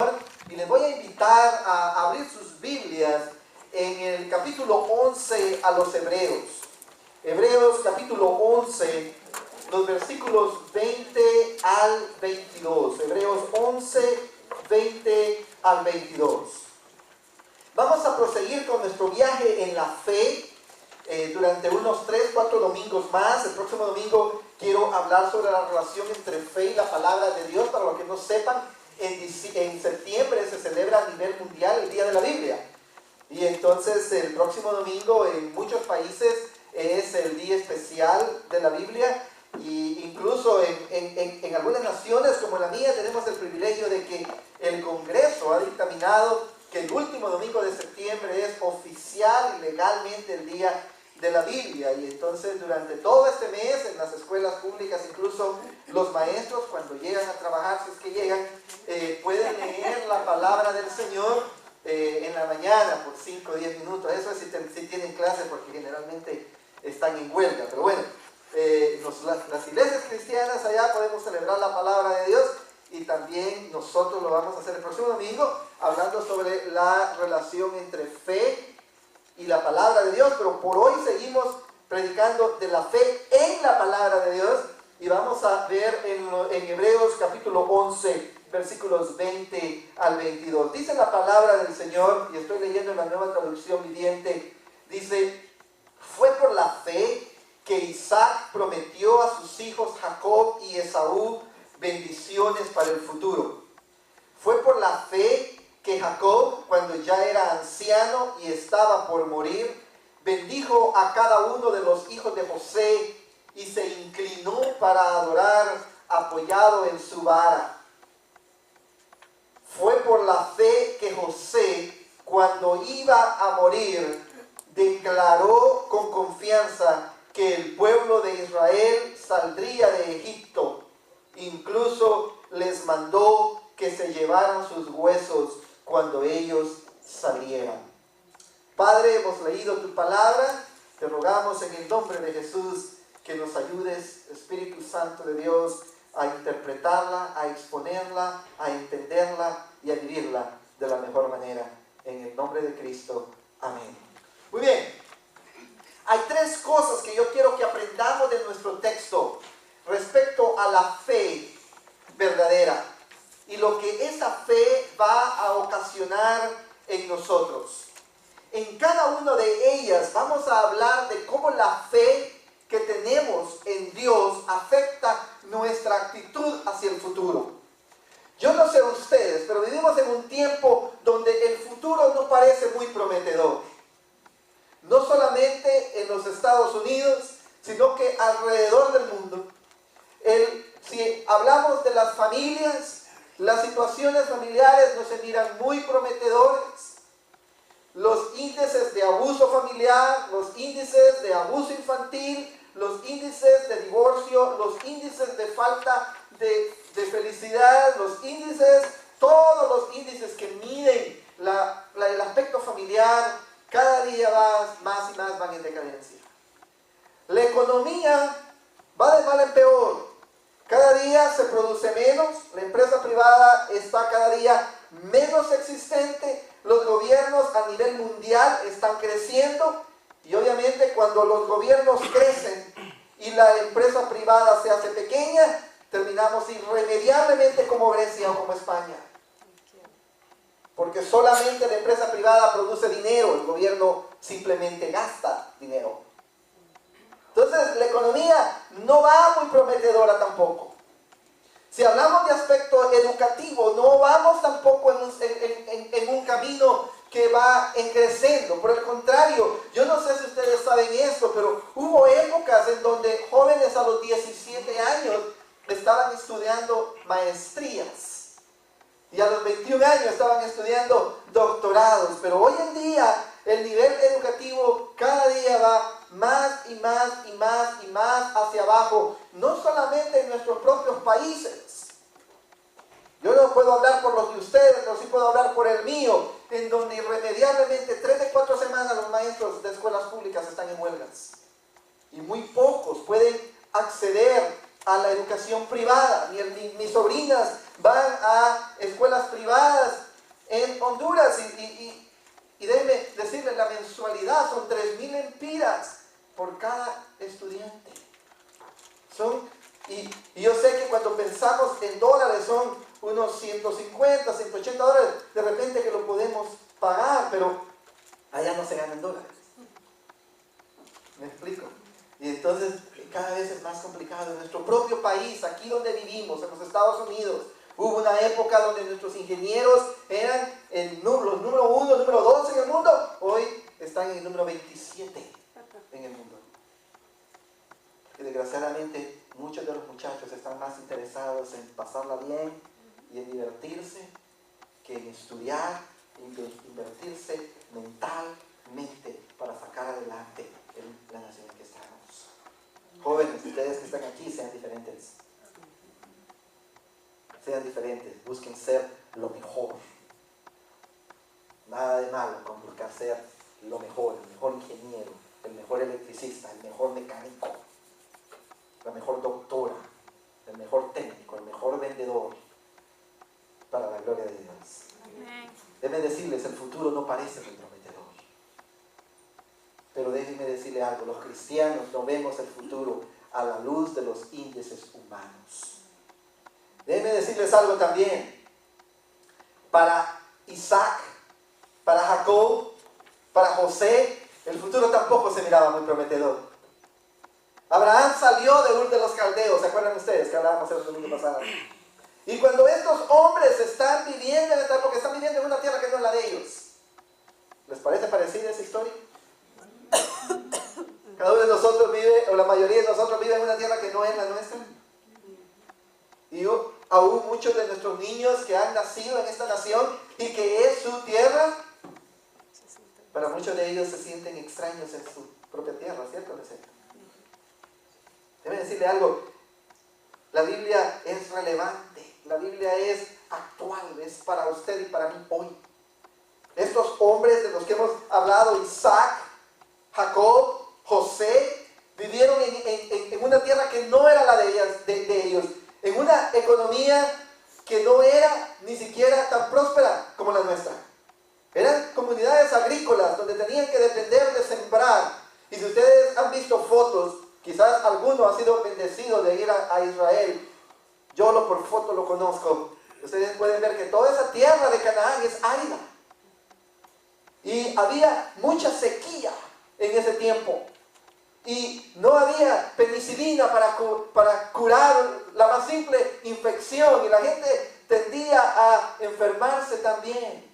Y les voy a invitar a abrir sus Biblias en el capítulo 11 a los Hebreos. Hebreos capítulo 11, los versículos 20 al 22. Hebreos 11, 20 al 22. Vamos a proseguir con nuestro viaje en la fe durante unos 3-4 domingos más. El próximo domingo quiero hablar sobre la relación entre fe y la palabra de Dios. Para los que no sepan, en septiembre se celebra a nivel mundial el Día de la Biblia. Y entonces el próximo domingo en muchos países es el día especial de la Biblia. Y incluso en algunas naciones como la mía tenemos el privilegio de que el Congreso ha dictaminado que el último domingo de septiembre es oficial y legalmente el Día de la Biblia. Y entonces durante todo este mes en las escuelas públicas, incluso los maestros cuando llegan a trabajar, si es que llegan, pueden leer la palabra del Señor en la mañana por 5 o 10 minutos. Eso es si tienen clase, porque generalmente están en huelga. Pero bueno, las iglesias cristianas allá podemos celebrar la palabra de Dios, y también nosotros lo vamos a hacer el próximo domingo, hablando sobre la relación entre fe y la palabra de Dios. Pero por hoy seguimos predicando de la fe en la palabra de Dios, y vamos a ver en Hebreos capítulo 11, versículos 20 al 22. Dice la palabra del Señor, y estoy leyendo en la Nueva Traducción Viviente. Dice: fue por la fe que Isaac prometió a sus hijos Jacob y Esaú bendiciones para el futuro. Fue por la fe que Jacob, cuando ya era anciano y estaba por morir, bendijo a cada uno de los hijos de José y se inclinó para adorar apoyado en su vara. Fue por la fe que José, cuando iba a morir, declaró con confianza que el pueblo de Israel saldría de Egipto. Incluso les mandó que se llevaran sus huesos cuando ellos salieran. Padre, hemos leído tu palabra. Te rogamos en el nombre de Jesús que nos ayudes, Espíritu Santo de Dios, a interpretarla, a exponerla, a entenderla y a vivirla de la mejor manera. En el nombre de Cristo. Amén. Muy bien. Hay 3 cosas que yo quiero que aprendamos de nuestro texto respecto a la fe verdadera y lo que esa fe va a ocasionar en nosotros. En cada una de ellas vamos a hablar de cómo la fe que tenemos en Dios afecta nuestra actitud hacia el futuro. Yo no sé ustedes, pero vivimos en un tiempo donde el futuro no parece muy prometedor. No solamente en los Estados Unidos, sino que alrededor del mundo. Si hablamos de las familias, las situaciones familiares no se miran muy prometedores. Los índices de abuso familiar, los índices de abuso infantil, los índices de divorcio, los índices de falta de felicidad, todos los índices que miden el aspecto familiar, cada día más y más van en decadencia. La economía va de mal en peor. Cada día se produce menos, la empresa privada está cada día menos existente, los gobiernos a nivel mundial están creciendo, y obviamente cuando los gobiernos crecen y la empresa privada se hace pequeña, terminamos irremediablemente como Grecia o como España. Porque solamente la empresa privada produce dinero, el gobierno simplemente gasta dinero. Entonces la economía no va muy prometedora tampoco. Si hablamos de aspecto educativo, no vamos tampoco en un camino que va creciendo. Por el contrario, yo no sé si ustedes saben esto, pero hubo épocas en donde jóvenes a los 17 años estaban estudiando maestrías. Y a los 21 años estaban estudiando doctorados. Pero hoy en día el nivel educativo cada día va más y más y más y más hacia abajo. No solamente en nuestros propios países. Yo no puedo hablar por los de ustedes, pero sí puedo hablar por el mío, en donde irremediablemente 3 de 4 semanas los maestros de escuelas públicas están en huelgas. Y muy pocos pueden acceder a la educación privada. Mis sobrinas van a escuelas privadas en Honduras y déjenme decirles, la mensualidad son 3,000 lempiras por cada estudiante. Y yo sé que cuando pensamos en dólares son unos 150, 180 dólares, de repente que lo podemos pagar, pero allá no se ganan dólares. ¿Me explico? Y entonces cada vez es más complicado. En nuestro propio país, aquí donde vivimos, en los Estados Unidos, hubo una época donde nuestros ingenieros eran los número 1, número 2 en el mundo. Hoy están en el número 27 en el mundo. Y desgraciadamente muchos de los muchachos están más interesados en pasarla bien y en divertirse que en estudiar, invertirse mentalmente para sacar adelante la nación en que estamos. Jóvenes, ustedes que están aquí, sean diferentes. Sean diferentes, busquen ser lo mejor. Nada de malo con buscar ser lo mejor, el mejor ingeniero, el mejor electricista, el mejor mecánico, la mejor doctora, el mejor técnico, el mejor vendedor, para la gloria de Dios. Déjenme decirles, el futuro no parece muy prometedor. Pero déjenme decirle algo, los cristianos no vemos el futuro a la luz de los índices humanos. Déjenme decirles algo también. Para Isaac, para Jacob, para José, el futuro tampoco se miraba muy prometedor. Abraham salió de Ur de los Caldeos, ¿se acuerdan ustedes que hablábamos el domingo pasado? Y cuando estos hombres están viviendo en esta época, están viviendo en una tierra que no es la de ellos. ¿Les parece parecida esa historia? Cada uno de nosotros vive, o la mayoría de nosotros vive en una tierra que no es la nuestra. Y aún muchos de nuestros niños que han nacido en esta nación y que es su tierra, para muchos de ellos se sienten extraños en su propia tierra, ¿cierto? Debe decirle algo, la Biblia es relevante, la Biblia es actual, es para usted y para mí hoy. Estos hombres de los que hemos hablado, Isaac, Jacob, José, vivieron en una tierra que no era la de ellos, en una economía que no era ni siquiera tan próspera como la nuestra. Eran comunidades agrícolas donde tenían que depender de sembrar. Y si ustedes han visto fotos, quizás alguno ha sido bendecido de ir a Israel. Yo por foto lo conozco. Ustedes pueden ver que toda esa tierra de Canaán es árida. Y había mucha sequía en ese tiempo. Y no había penicilina para curar la más simple infección. Y la gente tendía a enfermarse también.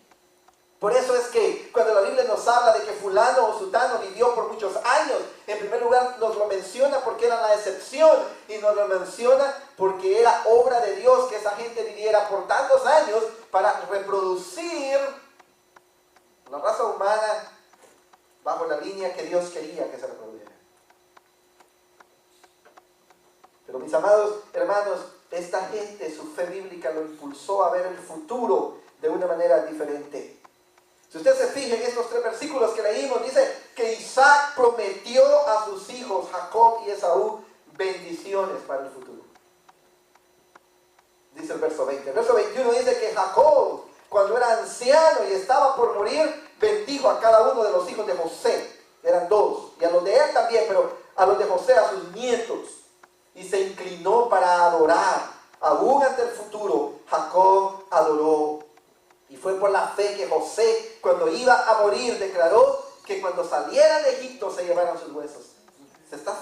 Por eso es que cuando la Biblia nos habla de que fulano o sutano vivió por muchos años, en primer lugar nos lo menciona porque era la excepción y nos lo menciona porque era obra de Dios que esa gente viviera por tantos años para reproducir la raza humana bajo la línea que Dios quería que se reprodujera. Pero mis amados hermanos, esta gente, su fe bíblica lo impulsó a ver el futuro de una manera diferente. Si usted se fija en estos 3 versículos que leímos, dice que Isaac prometió a sus hijos, Jacob y Esaú, bendiciones para el futuro. Dice el verso 20. El verso 21 dice que Jacob, cuando era anciano y estaba por morir, bendijo a cada uno de los hijos de José. Eran 2. Y a los de él también, pero a los de José, a sus nietos. Y se inclinó para adorar. Aún ante el futuro, Jacob adoró. Y fue por la fe que José, cuando iba a morir, declaró que cuando salieran de Egipto se llevaran sus huesos. ¿Se está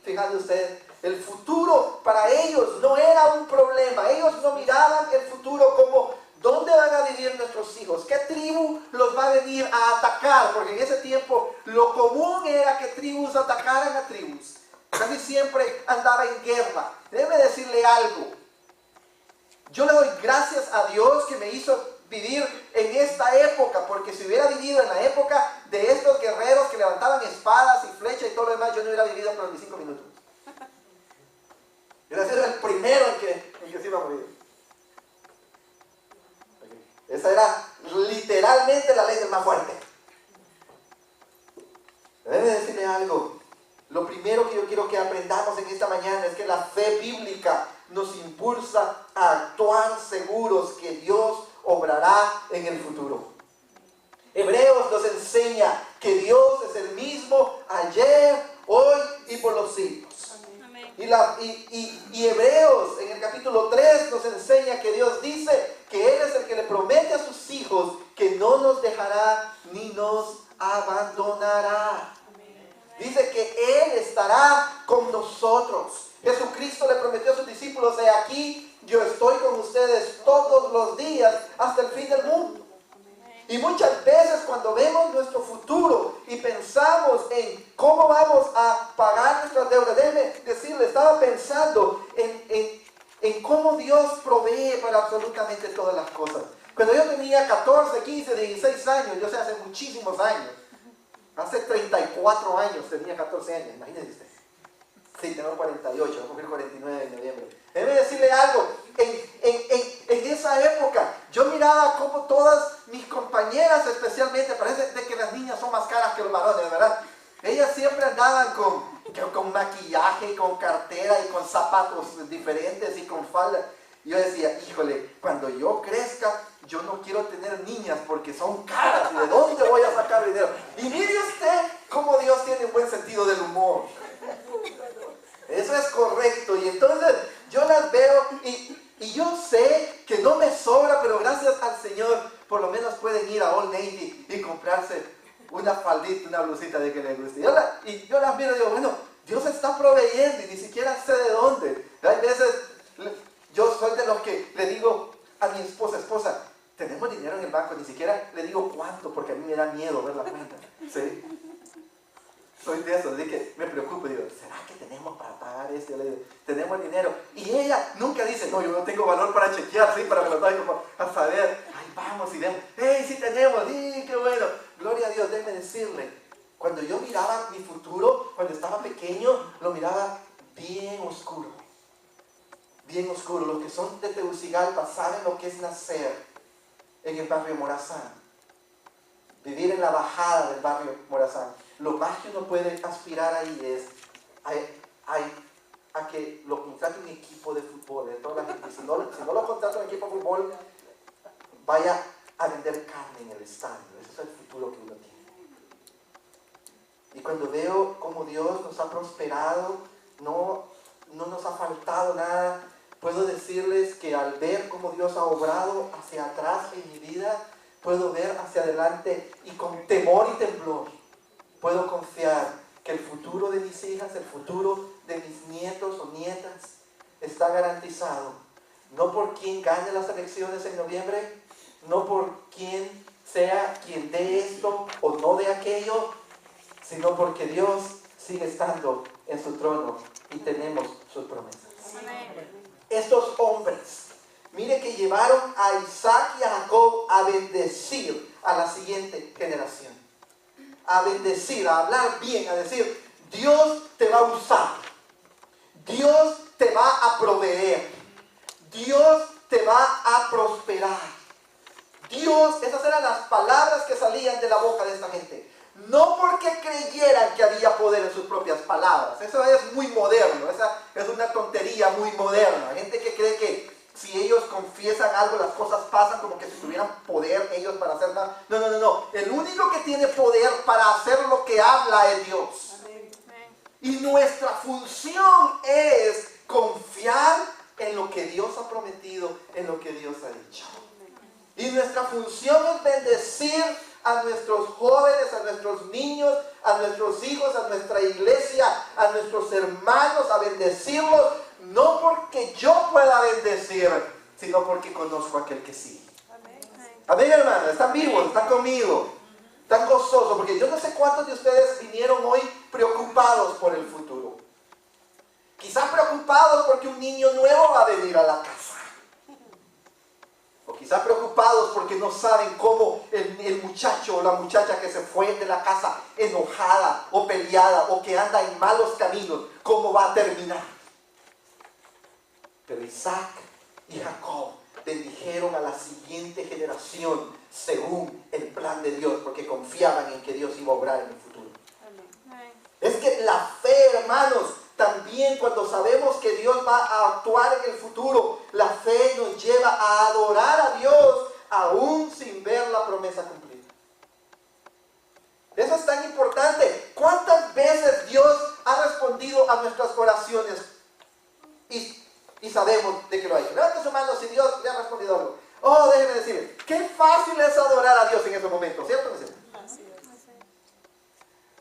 fijando usted? El futuro para ellos no era un problema. Ellos no miraban el futuro como ¿dónde van a vivir nuestros hijos? ¿Qué tribu los va a venir a atacar? Porque en ese tiempo lo común era que tribus atacaran a tribus. Casi siempre andaba en guerra. Déjeme decirle algo. Yo le doy gracias a Dios que me hizo vivir en esta época, porque si hubiera vivido en la época de estos guerreros que levantaban espadas y flechas y todo lo demás, yo no hubiera vivido por 25 minutos. Yo hubiera sido el primero en que se iba a morir. Esa era literalmente la ley del más fuerte. Debe decirle algo. Lo primero que yo quiero que aprendamos en esta mañana es que la fe bíblica nos impulsa a actuar seguros que Dios obrará en el futuro. Hebreos nos enseña que Dios es el mismo ayer, hoy y por los siglos. Y Hebreos en el capítulo 3 nos enseña que Dios dice que Él es el que le promete a sus hijos que no nos dejará ni nos abandonará. Dice que Él estará con nosotros. Jesucristo le prometió a sus discípulos: he aquí, yo estoy con ustedes todos los días hasta el fin del mundo. Y muchas veces cuando vemos nuestro futuro y pensamos en cómo vamos a pagar nuestras deudas, déjeme decirle, estaba pensando en cómo Dios provee para absolutamente todas las cosas. Cuando yo tenía 14, 15, 16 años, yo sé, hace muchísimos años, hace 34 años tenía 14 años, imagínense usted. Sí, tengo 48, voy a cumplir 49 en noviembre. Déjeme decirle algo, en esa época yo miraba como todas mis compañeras, especialmente, parece de que las niñas son más caras que los varones, ¿verdad? Ellas siempre andaban con maquillaje, con cartera y con zapatos diferentes y con falda. Yo decía, híjole, cuando yo crezca, yo no quiero tener niñas porque son caras. ¿Y de dónde voy a sacar dinero? Y mire usted cómo Dios tiene un buen sentido del humor. Eso es correcto. Y entonces yo las veo y yo sé que no me sobra, pero gracias al Señor, por lo menos pueden ir a Old Navy y comprarse una faldita, una blusita de que les guste. Y yo las miro y digo, bueno, Dios está proveyendo y ni siquiera sé de dónde. Hay veces, yo soy de los que le digo a mi esposa, tenemos dinero en el banco, ni siquiera le digo cuánto, porque a mí me da miedo ver la cuenta. ¿Sí? Soy de eso, así que me preocupo, digo, ¿será que tenemos para pagar esto? Yo le digo, tenemos dinero. Y ella nunca dice, no, yo no tengo valor para chequear, ¿sí? Para tratar como a saber, ay, vamos y vemos, hey, sí tenemos, sí, qué bueno. Gloria a Dios, déjeme decirle, cuando yo miraba mi futuro, cuando estaba pequeño, lo miraba bien oscuro. Bien oscuro. Los que son de Tegucigalpa saben lo que es nacer en el barrio Morazán. Vivir en la bajada del barrio Morazán. Lo más que uno puede aspirar ahí es a que lo contrate un equipo de fútbol. De toda la gente. Si no lo contrata un equipo de fútbol, vaya a vender carne en el estadio. Ese es el futuro que uno tiene. Y cuando veo cómo Dios nos ha prosperado, no nos ha faltado nada, puedo decirles que al ver cómo Dios ha obrado hacia atrás en mi vida, puedo ver hacia adelante y con temor y temblor puedo confiar que el futuro de mis hijas, el futuro de mis nietos o nietas está garantizado. No por quien gane las elecciones en noviembre, no por quien sea quien dé esto o no de aquello, sino porque Dios sigue estando en su trono y tenemos sus promesas. Amén. Estos hombres, mire que llevaron a Isaac y a Jacob a bendecir a la siguiente generación. A bendecir, a hablar bien, a decir, Dios te va a usar. Dios te va a proveer. Dios te va a prosperar. Dios, esas eran las palabras que salían de la boca de esta gente. No porque creyeran que había poder en sus propias palabras. Eso es muy moderno. Esa es una tontería muy moderna. Gente que cree que si ellos confiesan algo, las cosas pasan como que si tuvieran poder ellos para hacer nada. No. El único que tiene poder para hacer lo que habla es Dios. Y nuestra función es confiar en lo que Dios ha prometido, en lo que Dios ha dicho. Y nuestra función es bendecir a nuestros jóvenes, a nuestros niños, a nuestros hijos, a nuestra iglesia, a nuestros hermanos, a bendecirlos, no porque yo pueda bendecir, sino porque conozco a aquel que sí. Amén, hermanos, están vivos, están conmigo, están gozosos, porque yo no sé cuántos de ustedes vinieron hoy preocupados por el futuro. Quizás preocupados porque un niño nuevo va a venir a la casa. O quizás preocupados porque no saben cómo el muchacho o la muchacha que se fue de la casa enojada o peleada o que anda en malos caminos, cómo va a terminar. Pero Isaac y Jacob bendijeron a la siguiente generación según el plan de Dios, porque confiaban en que Dios iba a obrar en el futuro. Amén. Es que la fe, hermanos, también cuando sabemos que Dios va a actuar en el futuro, la fe nos lleva a adorar a Dios aún sin ver la promesa cumplida. Eso es tan importante. ¿Cuántas veces Dios ha respondido a nuestras oraciones? Y sabemos de que lo ha hecho. Levanten su mano si Dios le ha respondido algo. Oh, déjenme decirles, qué fácil es adorar a Dios en ese momento, ¿cierto o no es cierto?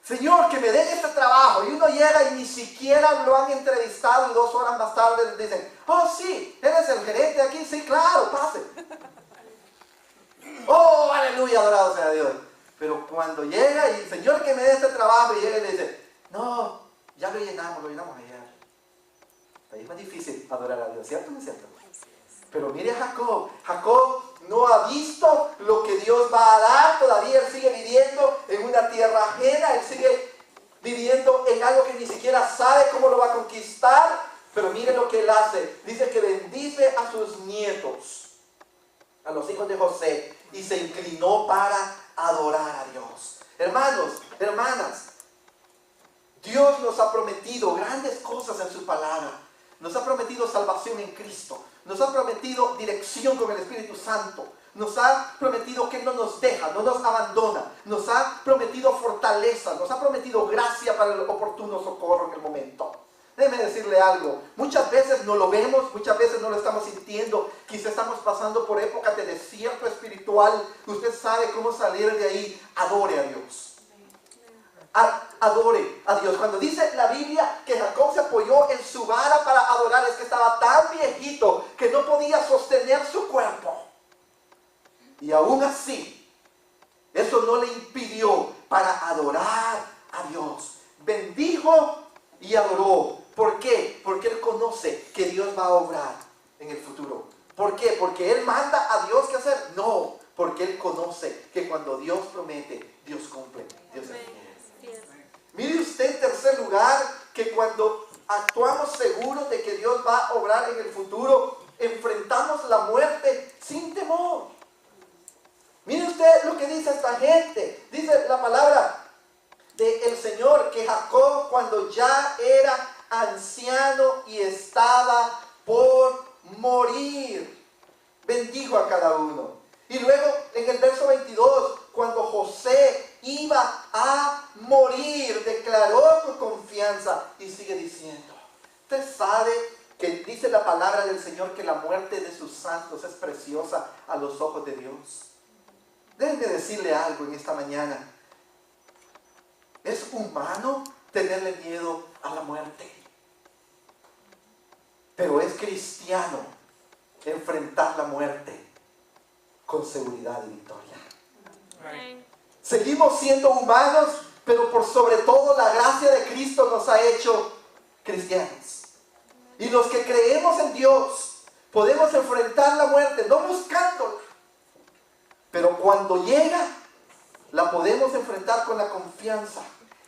Señor, que me den este trabajo. Y uno llega y ni siquiera lo han entrevistado y 2 horas más tarde les dicen, oh sí, eres el gerente aquí, sí, claro, pase. Oh, aleluya, adorado sea Dios. Pero cuando llega y, Señor, que me dé este trabajo, y llega y le dice, no, ya lo llenamos ayer. Ahí es más difícil adorar a Dios, ¿cierto o no es cierto? Pero mire a Jacob. Jacob no ha visto lo que Dios va a dar. Todavía él sigue viviendo en una tierra ajena. Él sigue viviendo en algo que ni siquiera sabe cómo lo va a conquistar. Pero mire lo que él hace. Dice que bendice a sus nietos, a los hijos de José, y se inclinó para adorar a Dios. Hermanos, hermanas, Dios nos ha prometido grandes cosas en su palabra. Nos ha prometido salvación en Cristo. Nos ha prometido dirección con el Espíritu Santo. Nos ha prometido que no nos deja, no nos abandona. Nos ha prometido fortaleza. Nos ha prometido gracia para el oportuno socorro en el momento. Déjeme decirle algo. Muchas veces no lo vemos, muchas veces no lo estamos sintiendo. Quizá estamos pasando por épocas de desierto espiritual. Usted sabe cómo salir de ahí. Adore a Dios. Adore a Dios. Cuando dice la Biblia que Jacob se apoyó en su vara para adorar, es que estaba tan viejito que no podía sostener su cuerpo. Y aún así, eso no le impidió para adorar a Dios. Bendijo y adoró. ¿Por qué? Porque él conoce que Dios va a obrar en el futuro. ¿Por qué? ¿Porque él manda a Dios qué hacer? No, porque él conoce que cuando Dios promete, Dios cumple. Dios es fiel. Mire usted, en tercer lugar, que cuando actuamos seguros de que Dios va a obrar en el futuro, enfrentamos la muerte sin temor. Mire usted lo que dice esta gente. Dice la palabra del Señor que Jacob, cuando ya era anciano y estaba por morir, bendijo a cada uno. Y luego en el verso 22, cuando José iba a morir, declaró con confianza y sigue diciendo, usted sabe que dice la palabra del Señor que la muerte de sus santos es preciosa a los ojos de Dios. Déjenme decirle algo en esta mañana. ¿Es humano tenerle miedo a la muerte? Pero es cristiano enfrentar la muerte con seguridad y victoria. Seguimos siendo humanos, pero por sobre todo la gracia de Cristo nos ha hecho cristianos. Y los que creemos en Dios podemos enfrentar la muerte, no buscándola, pero cuando llega, la podemos enfrentar con la confianza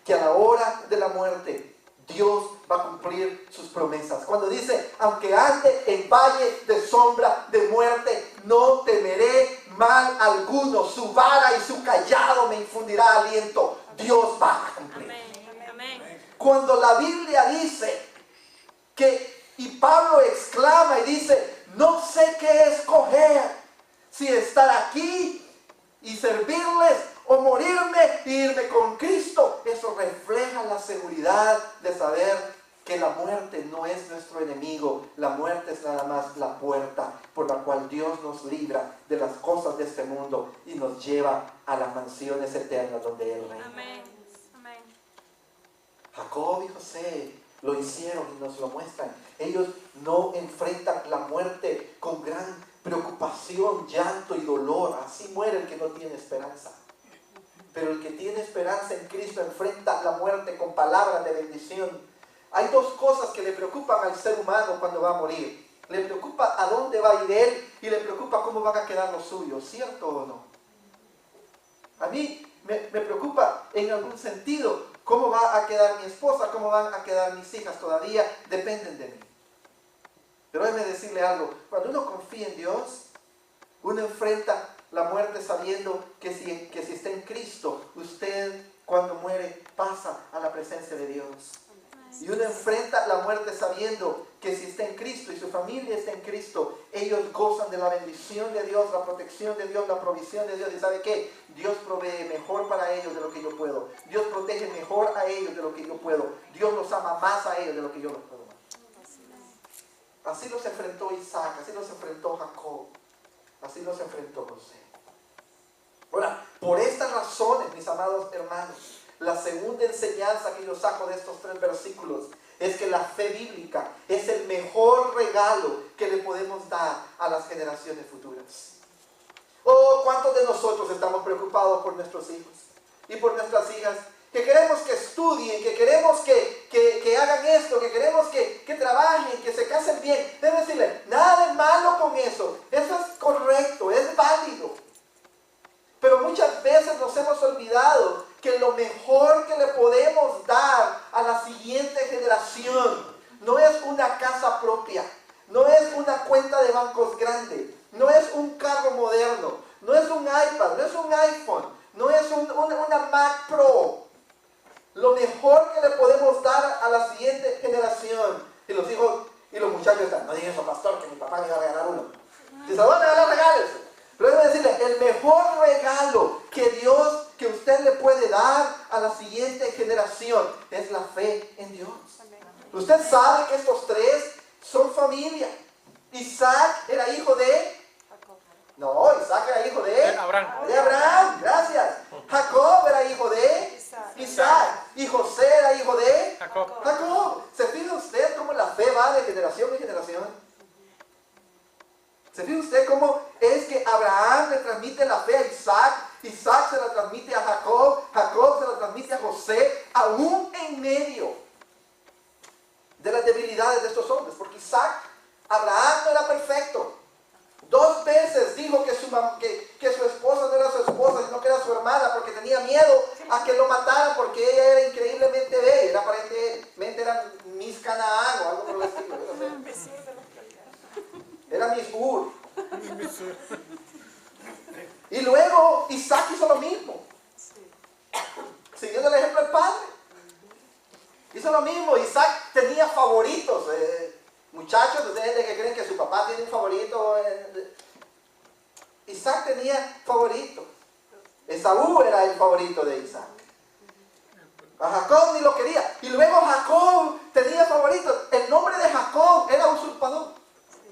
que a la hora de la muerte Dios va a cumplir sus promesas. Cuando dice, aunque ande en valle de sombra de muerte, no temeré mal alguno. Su vara y su callado me infundirá aliento. Dios va a cumplir. Amén. Cuando la Biblia dice que, y Pablo exclama y dice, no sé qué escoger, si estar aquí y servirles o morirme e irme con Cristo. Eso refleja la seguridad de saber que la muerte no es nuestro enemigo. La muerte es nada más la puerta por la cual Dios nos libra de las cosas de este mundo y nos lleva a las mansiones eternas donde Él reina. Amén. Amén. Jacob y José lo hicieron y nos lo muestran. Ellos no enfrentan la muerte con gran preocupación, llanto y dolor. Así muere el que no tiene esperanza. Pero el que tiene esperanza en Cristo enfrenta la muerte con palabras de bendición. Hay dos cosas que le preocupan al ser humano cuando va a morir. Le preocupa a dónde va a ir él y le preocupa cómo van a quedar los suyos, ¿cierto o no? A mí me preocupa en algún sentido cómo va a quedar mi esposa, cómo van a quedar mis hijas, todavía dependen de mí. Pero déjeme decirle algo, cuando uno confía en Dios, uno enfrenta la muerte sabiendo que si está en Cristo, usted cuando muere pasa a la presencia de Dios. Y uno enfrenta la muerte sabiendo que si está en Cristo y su familia está en Cristo, ellos gozan de la bendición de Dios, la protección de Dios, la provisión de Dios. ¿Y sabe qué? Dios provee mejor para ellos de lo que yo puedo. Dios protege mejor a ellos de lo que yo puedo. Dios los ama más a ellos de lo que yo los puedo amar. Así los enfrentó Isaac, así los enfrentó Jacob, así los enfrentó José. Ahora, por estas razones, mis amados hermanos, la segunda enseñanza que yo saco de estos 3 versículos es que la fe bíblica es el mejor regalo que le podemos dar a las generaciones futuras. Oh, ¿cuántos de nosotros estamos preocupados por nuestros hijos y por nuestras hijas? Que queremos que estudien, que queremos que hagan esto, que queremos que trabajen, que se casen bien. Debo decirle, nada de malo con eso. Eso es correcto, es válido. Pero muchas veces nos hemos olvidado que lo mejor que le podemos dar a la siguiente generación no es una casa propia, no es una cuenta de bancos grande, no es un carro moderno, no es un iPad, no es un iPhone, no es una Mac Pro. Lo mejor que le podemos dar a la siguiente generación. Y los hijos y los muchachos están, no digan eso, pastor, que mi papá me iba a regalar uno. Si se lo van a regalar, regálense. Pero debo decirle, el mejor regalo que usted le puede dar a la siguiente generación es la fe en Dios. Usted sabe que estos 3 son familia. Isaac era hijo de... No, Isaac era hijo de Abraham, gracias. Jacob era hijo de Isaac. Y José era hijo de Jacob. ¿Se fija usted cómo la fe va de generación en generación? ¿Se fija usted cómo es que Abraham le transmite la fe a Isaac? Isaac se la transmite a Jacob. Jacob se la transmite a José, aún en medio de las debilidades de estos hombres. Porque Abraham no era perfecto. 2 veces dijo que su esposa no era su esposa, sino que era su hermana, porque tenía miedo a que lo mataran, porque ella era increíblemente bella. Aparentemente era Miss Canaán o algo por el estilo. Era Miss Ur. Y luego Isaac hizo lo mismo, siguiendo el ejemplo del padre. Hizo lo mismo. Isaac tenía favoritos. Muchachos, ustedes que creen que su papá tiene un favorito. Isaac tenía favoritos. Esaú era el favorito de Isaac. A Jacob ni lo quería. Y luego Jacob tenía favoritos. El nombre de Jacob era usurpador.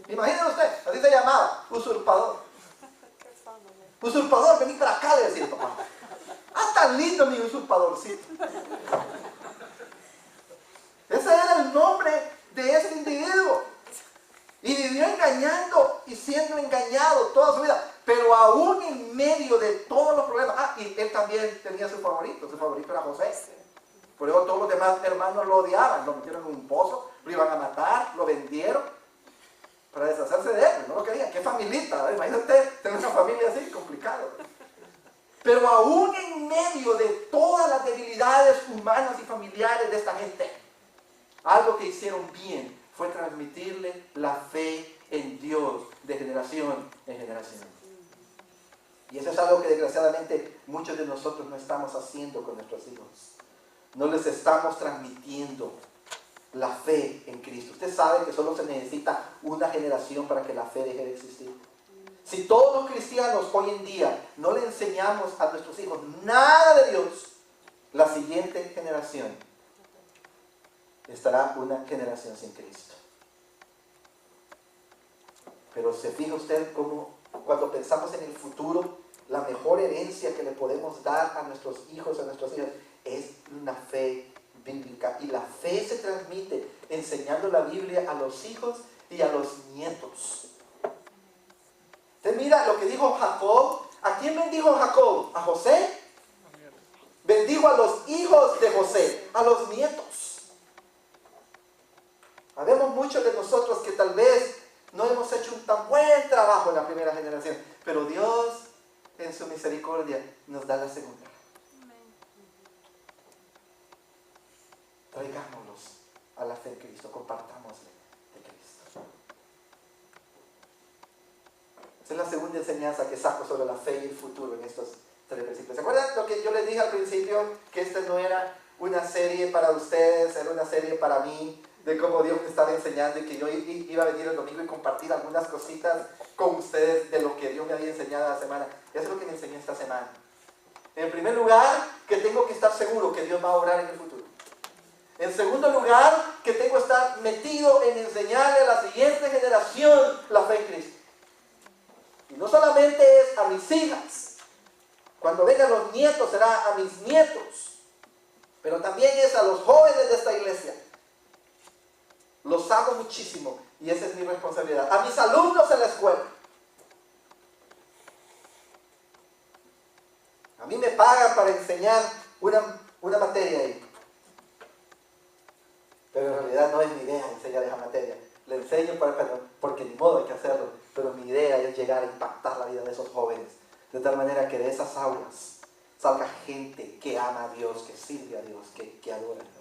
Imagínense usted, así se llamaba, usurpador. Usurpador, vení para acá, le decía el papá. Ah, tan lindo mi usurpadorcito. Ese era el nombre de ese individuo. Y vivió engañando y siendo engañado toda su vida. Pero aún en medio de todos los problemas. Y él también tenía su favorito era José. Por eso todos los demás hermanos lo odiaban. Lo metieron en un pozo, lo iban a matar, lo vendieron para deshacerse de él. No lo querían. Qué familita, ¿eh? Imagínate tener una familia así, complicado. Pero aún en medio de todas las debilidades humanas y familiares de esta gente, algo que hicieron bien fue transmitirle la fe en Dios de generación en generación. Y eso es algo que desgraciadamente muchos de nosotros no estamos haciendo con nuestros hijos. No les estamos transmitiendo la fe en Cristo. Usted sabe que solo se necesita una generación para que la fe deje de existir. Si todos los cristianos hoy en día no le enseñamos a nuestros hijos nada de Dios, la siguiente generación estará una generación sin Cristo. Pero se fija usted cómo cuando pensamos en el futuro, la mejor herencia que le podemos dar a nuestros hijos, a nuestras hijas, es una fe bíblica. Y la fe se transmite enseñando la Biblia a los hijos y a los nietos. Usted mira lo que dijo Jacob. ¿A quién bendijo Jacob? ¿A José? Bendijo a los hijos de José, a los nietos. Habemos muchos de nosotros que tal vez no hemos hecho un tan buen trabajo en la primera generación, pero Dios en su misericordia nos da la segunda. Traigámoslos a la fe en Cristo, compartámosle de Cristo. Esa es la segunda enseñanza que saco sobre la fe y el futuro en estos 3 versículos. ¿Se acuerdan lo que yo les dije al principio? Que este no era una serie para ustedes, era una serie para mí, de cómo Dios me estaba enseñando y que yo iba a venir el domingo y compartir algunas cositas con ustedes de lo que Dios me había enseñado la semana. Eso es lo que me enseñó esta semana. En primer lugar, que tengo que estar seguro que Dios va a obrar en el futuro. En segundo lugar, que tengo que estar metido en enseñarle a la siguiente generación la fe en Cristo. Y no solamente es a mis hijas. Cuando vengan los nietos será a mis nietos. Pero también es a los jóvenes de esta iglesia. Los amo muchísimo y esa es mi responsabilidad. A mis alumnos en la escuela. A mí me pagan para enseñar una materia ahí. Pero en realidad no es mi idea enseñar esa materia. Le enseño porque ni modo hay que hacerlo. Pero mi idea es llegar a impactar la vida de esos jóvenes. De tal manera que de esas aulas salga gente que ama a Dios, que sirve a Dios, que adora a Dios.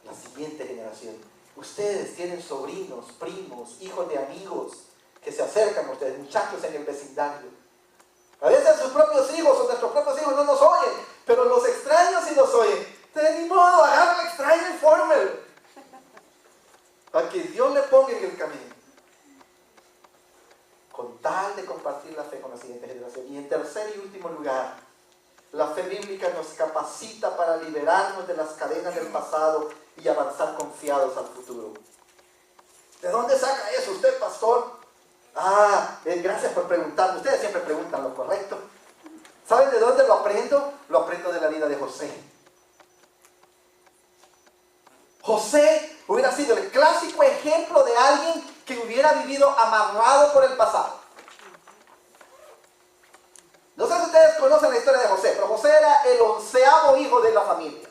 La siguiente generación. Ustedes tienen sobrinos, primos, hijos de amigos que se acercan a ustedes, muchachos en el vecindario. A veces sus propios hijos o nuestros propios hijos no nos oyen, pero los extraños sí nos oyen. De ni modo, agarra al extraño y fórmelo. Para que Dios le ponga en el camino. Con tal de compartir la fe con la siguiente generación. Y en tercer y último lugar, la fe bíblica nos capacita para liberarnos de las cadenas del pasado y avanzar confiados al futuro. ¿De dónde saca eso usted, pastor? Gracias por preguntarme. Ustedes siempre preguntan lo correcto. ¿Saben de dónde lo aprendo? Lo aprendo de la vida de José. José hubiera sido el clásico ejemplo de alguien que hubiera vivido amarrado por el pasado. No sé si ustedes conocen la historia de José, pero José era el 11º hijo de la familia.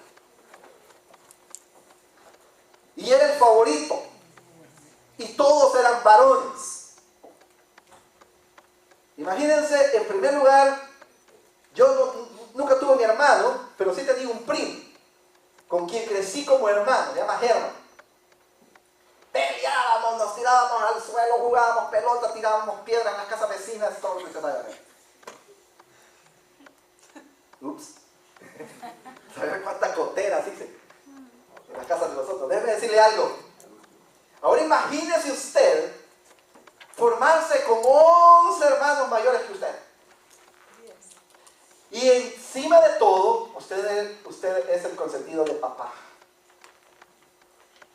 Y era el favorito. Y todos eran varones. Imagínense, en primer lugar, yo nunca tuve mi hermano, pero sí tenía un primo, con quien crecí como hermano, se llama Germán. Peleábamos, nos tirábamos al suelo, jugábamos pelota, tirábamos piedras en las casas vecinas, todo lo que se vaya a ver. Ups. ¿Saben cuántas goteras hice en las casas de los otros? Déjeme decirle algo. Ahora imagínese usted formarse con 11 hermanos mayores que usted. Y encima de todo, usted es el consentido de papá.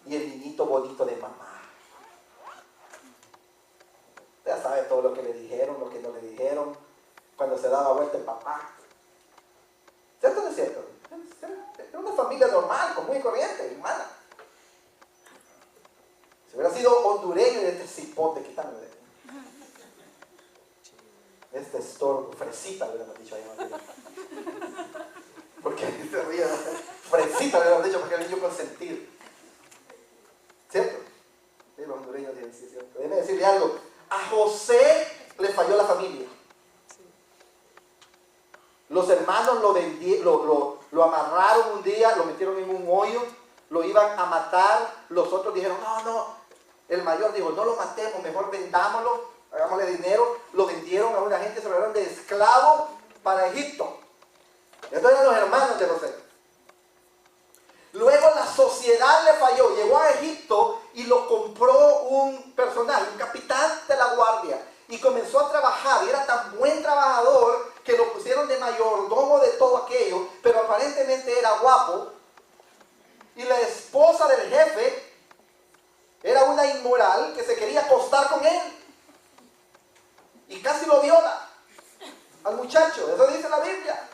Y el niñito bonito de mamá. Ya sabe todo lo que le dijeron, lo que no le dijeron, cuando se daba vuelta el papá. ¿Cierto o no es cierto? Era una familia normal, común y corriente, humana. Si hubiera sido hondureño y este cipote, quítame de este estorbo, fresita, le hubiéramos dicho ahí. Porque ahí se ríe, fresita le hubiéramos dicho porque era el niño consentido. ¿Cierto? Sí, los hondureños tienen, sí, cierto. Déjeme decirle algo. A José le falló la familia. Los hermanos lo amarraron un día, lo metieron en un hoyo, lo iban a matar. Los otros dijeron, no. El mayor dijo, no lo matemos, mejor vendámoslo, hagámosle dinero. Lo vendieron a una gente, se lo dieron de esclavo para Egipto. Estos eran los hermanos de José. Luego la sociedad le falló, llegó a Egipto y lo compró un personal, un capitán de la guardia. Y comenzó a trabajar, y era tan buen trabajador que lo pusieron de mayordomo de todo aquello, pero aparentemente era guapo. Y la esposa del jefe era una inmoral que se quería acostar con él. Y casi lo viola al muchacho, eso dice la Biblia.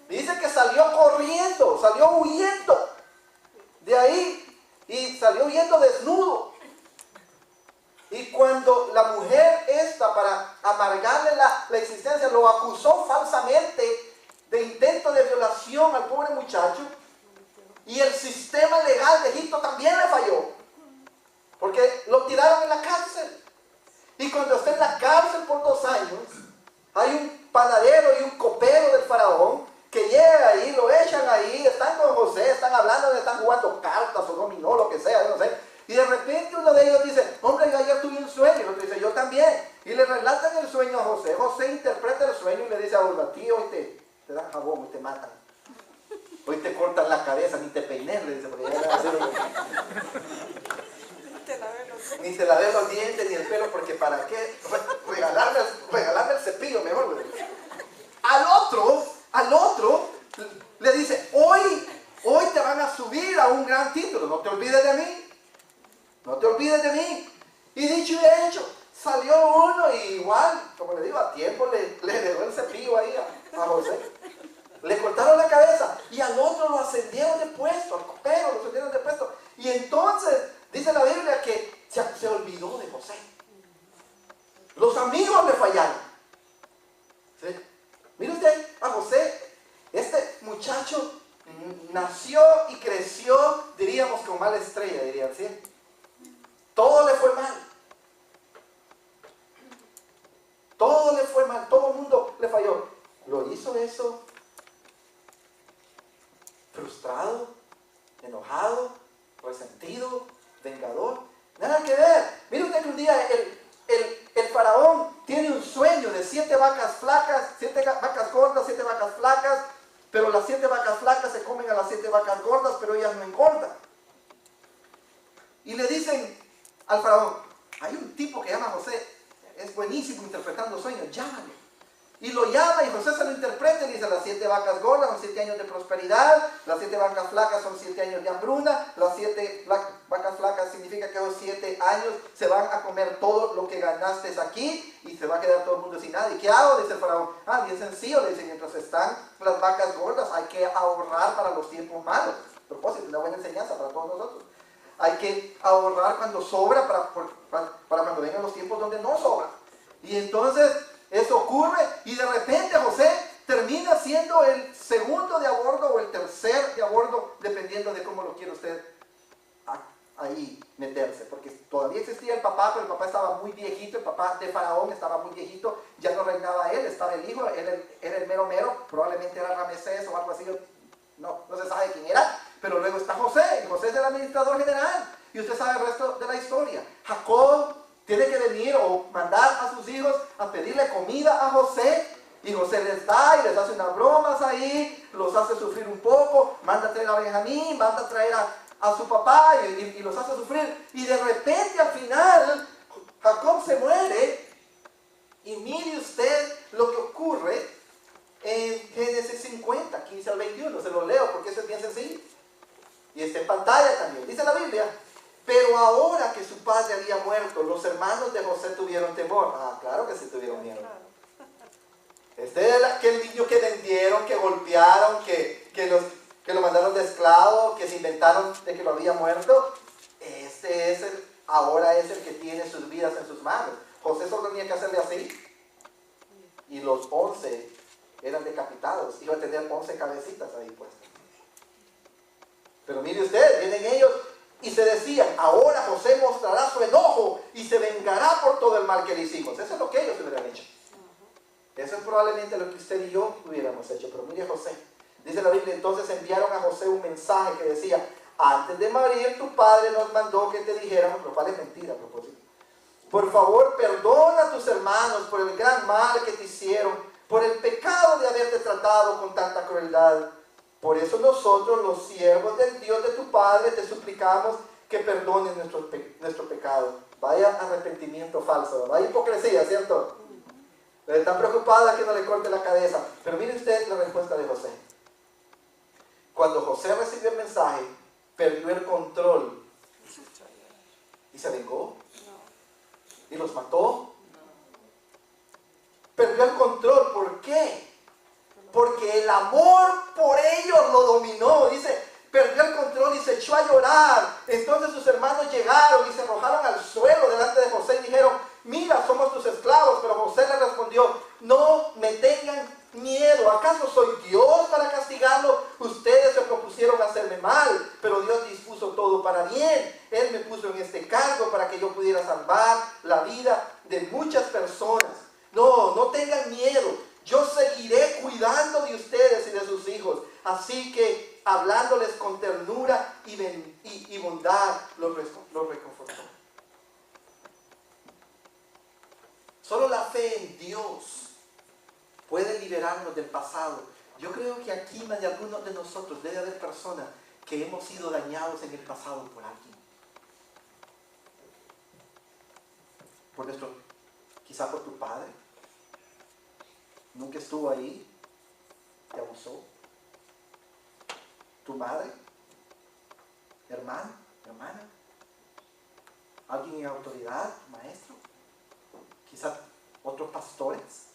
Dice que salió corriendo, salió huyendo de ahí y salió huyendo desnudo. Y cuando la mujer esta, para amargarle la existencia, lo acusó falsamente de intento de violación al pobre muchacho, y el sistema legal de Egipto también le falló, porque lo tiraron en la cárcel. Y cuando está en la cárcel por 2 años, hay un panadero y un copero del faraón que llega ahí, lo echan ahí, están con José, están hablando, están jugando cartas o dominó, lo que sea, yo no sé. Y de repente uno de ellos dice, hombre, yo ayer tuve un sueño. Y el otro dice, yo también. Y le relatan el sueño a José. José interpreta el sueño y le dice a Urba, tío, te dan jabón y te matan. Hoy te cortan la cabeza, ni te peines, le dice, porque ya van a hacer ni te lavé los dientes, ni el pelo, porque ¿para qué? Regalarme el cepillo mejor, güey. Al otro, le dice, hoy te van a subir a un gran título, no te olvides de mí. No te olvides de mí. Y dicho y hecho, salió uno y igual, como le digo, a tiempo le dejó el cepillo ahí a José. Le cortaron la cabeza y al otro lo ascendieron de puesto, al copero lo ascendieron de puesto. Y entonces dice la Biblia que se olvidó de José. Los amigos le fallaron. ¿Sí? Mire usted a José, este muchacho nació y creció, diríamos, con mala estrella, dirían, ¿sí? Todo le fue mal. Todo le fue mal, todo el mundo le falló. Lo hizo eso frustrado, enojado, resentido, vengador. Nada que ver. Mire usted que un día el faraón tiene un sueño de 7 vacas flacas, 7 vacas gordas, 7 vacas flacas, pero las 7 vacas flacas se comen a las 7 vacas gordas, pero ellas no engordan. Y le dicen al faraón, hay un tipo que llama José, es buenísimo interpretando sueños, llámalo. Y lo llama y José se lo interpreta y dice, las 7 vacas gordas son 7 años de prosperidad, las 7 vacas flacas son 7 años de hambruna, las 7 vacas flacas significa que esos 7 años se van a comer todo lo que ganaste aquí y se va a quedar todo el mundo sin nada. ¿Y qué hago? Dice el faraón. Bien sencillo, le dice, mientras están las vacas gordas hay que ahorrar para los tiempos malos. A propósito, una buena enseñanza para todos nosotros. Hay que ahorrar cuando sobra para cuando vengan los tiempos donde no sobra. Y entonces eso ocurre y de repente José termina siendo el segundo de a bordo o el tercer de a bordo, dependiendo de cómo lo quiere usted ahí meterse. Porque todavía existía el papá, pero el papá estaba muy viejito, el papá de Faraón estaba muy viejito, ya no reinaba él, estaba el hijo, él era el mero, probablemente era Ramesés o algo así, no se sabe quién era. Pero luego está José, y José es el administrador general. Y usted sabe el resto de la historia. Jacob tiene que venir o mandar a sus hijos a pedirle comida a José. Y José les da y les hace unas bromas ahí, los hace sufrir un poco, manda a traer a Benjamín, manda a traer a su papá y los hace sufrir. Y de repente al final Jacob se muere. Y mire usted lo que ocurre en Génesis 50, 15 al 21. Se lo leo porque eso es bien sencillo. Y está en pantalla también. Dice la Biblia, pero ahora que su padre había muerto, los hermanos de José tuvieron temor. Claro que sí tuvieron miedo. Este es aquel niño que vendieron, que golpearon, que lo mandaron de esclavo, que se inventaron de que lo había muerto. Ahora es el que tiene sus vidas en sus manos. José solo tenía que hacerle así. Y los 11 eran decapitados. Iba a tener 11 cabecitas ahí puestas. Pero mire usted, vienen ellos y se decían, ahora José mostrará su enojo y se vengará por todo el mal que le hicimos. Eso es lo que ellos hubieran hecho. Eso es probablemente lo que usted y yo hubiéramos hecho. Pero mire José, dice la Biblia, entonces enviaron a José un mensaje que decía, antes de morir tu padre nos mandó que te dijéramos, lo cual es mentira a propósito. Por favor, perdona a tus hermanos por el gran mal que te hicieron, por el pecado de haberte tratado con tanta crueldad. Por eso nosotros, los siervos del Dios de tu Padre, te suplicamos que perdones nuestro pecado. Vaya arrepentimiento falso, vaya hipocresía, ¿cierto? Están preocupadas que no le corte la cabeza. Pero mire usted la respuesta de José. Cuando José recibió el mensaje, perdió el control y se vengó. Y los mató. Perdió el control. ¿Por qué? Porque el amor por ellos lo dominó. Dice, perdió el control y se echó a llorar. Entonces sus hermanos llegaron y se arrojaron al suelo delante de José y dijeron, mira, somos tus esclavos. Pero José le respondió, no me tengan miedo. ¿Acaso soy Dios para castigarlo? Ustedes se propusieron hacerme mal, pero Dios dispuso todo para bien. Él me puso en este cargo para que yo pudiera salvar la vida de muchas personas. No tengan miedo. Yo seguiré cuidando de ustedes y de sus hijos. Así que hablándoles con ternura y bondad los reconfortó. Solo la fe en Dios puede liberarnos del pasado Yo creo que aquí de algunos de nosotros debe haber personas que hemos sido dañados en el pasado por alguien. Quizá por tu padre. Nunca estuvo ahí, te abusó. Tu madre, hermano, hermana, alguien en autoridad, maestro, quizá otros pastores.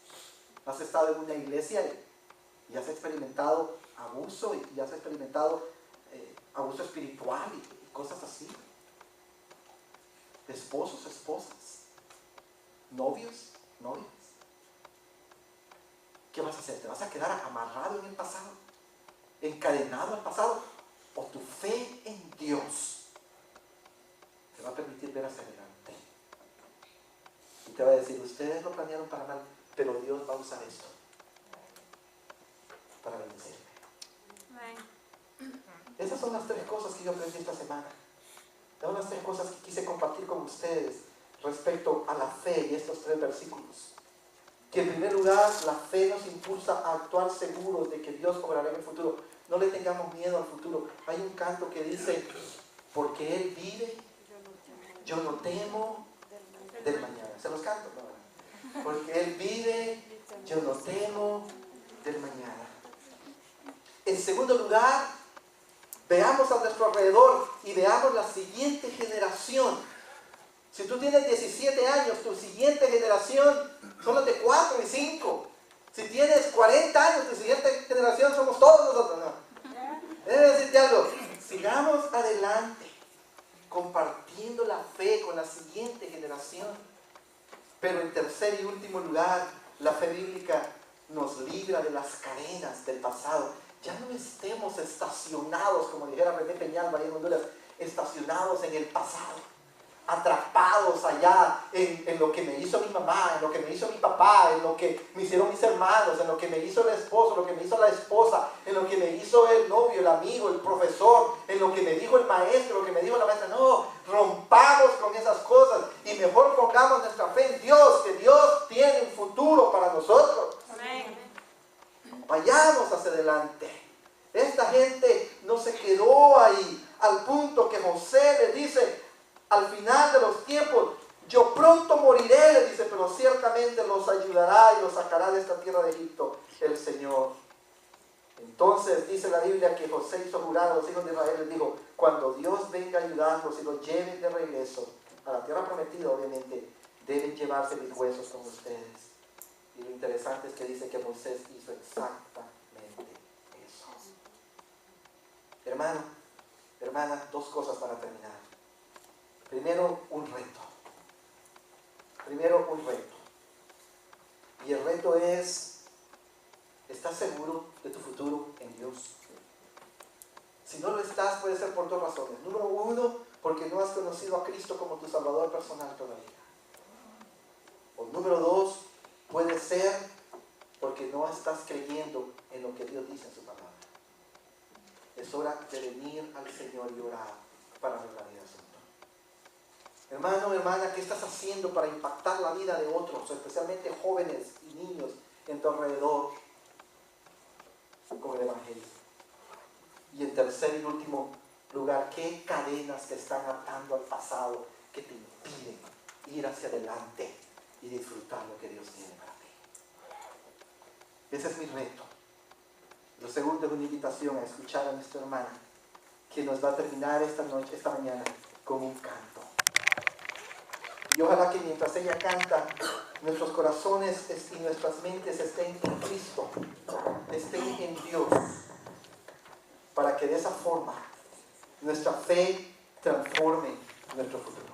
Has estado en una iglesia y has experimentado abuso y has experimentado abuso espiritual y cosas así. Esposos, esposas, novios, novias. ¿Qué vas a hacer? ¿Te vas a quedar amarrado en el pasado? ¿Encadenado al pasado? ¿O tu fe en Dios te va a permitir ver hacia adelante? Y te va a decir, ustedes lo planearon para mal, pero Dios va a usar esto para bendecirme. Esas son las tres cosas que yo aprendí esta semana. Son las tres cosas que quise compartir con ustedes respecto a la fe y estos tres versículos. Que en primer lugar, la fe nos impulsa a actuar seguros de que Dios obrará en el futuro. No le tengamos miedo al futuro. Hay un canto que dice, porque Él vive, yo no temo del mañana. ¿Se los canto? No. Porque Él vive, yo no temo del mañana. En segundo lugar, veamos a nuestro alrededor y veamos la siguiente generación. Si tú tienes 17 años, tu siguiente generación son los de 4 y 5. Si tienes 40 años, tu siguiente generación somos todos nosotros. No. Debe decirte algo. Sigamos adelante, compartiendo la fe con la siguiente generación. Pero en tercer y último lugar, la fe bíblica nos libra de las cadenas del pasado. Ya no estemos estacionados, como dijera René Peñalba ahí en Honduras, estacionados en el pasado, atrapados allá en lo que me hizo mi mamá, en lo que me hizo mi papá, en lo que me hicieron mis hermanos, en lo que me hizo el esposo, lo que me hizo la esposa, en lo que me hizo el novio, el amigo, el profesor, en lo que me dijo el maestro, lo que me dijo la maestra. No, rompamos con esas cosas y mejor pongamos nuestra fe en Dios, que Dios tiene un futuro para nosotros. Amén. Vayamos hacia adelante. Esta gente no se quedó ahí, al punto que José le dice al final de los tiempos, yo pronto moriré, le dice, pero ciertamente los ayudará y los sacará de esta tierra de Egipto el Señor. Entonces dice la Biblia que José hizo jurar a los hijos de Israel, les dijo, cuando Dios venga a ayudarlos y los lleven de regreso a la tierra prometida, obviamente, deben llevarse mis huesos con ustedes. Y lo interesante es que dice que Moisés hizo exactamente eso. Hermano, hermana, dos cosas para terminar. Primero, un reto. Y el reto es, ¿estás seguro de tu futuro en Dios? Si no lo estás, puede ser por dos razones. Número uno, porque no has conocido a Cristo como tu Salvador personal todavía. O número dos, puede ser porque no estás creyendo en lo que Dios dice en su palabra. Es hora de venir al Señor y orar para arreglar el asunto. Hermano, hermana, ¿qué estás haciendo para impactar la vida de otros, especialmente jóvenes y niños en tu alrededor con el Evangelio? Y en tercer y último lugar, ¿qué cadenas te están atando al pasado que te impiden ir hacia adelante y disfrutar lo que Dios tiene para ti? Ese es mi reto. Lo segundo es una invitación a escuchar a nuestra hermana, que nos va a terminar esta mañana, con un canto. Y ojalá que mientras ella canta, nuestros corazones y nuestras mentes estén en Cristo, estén en Dios, para que de esa forma nuestra fe transforme nuestro futuro.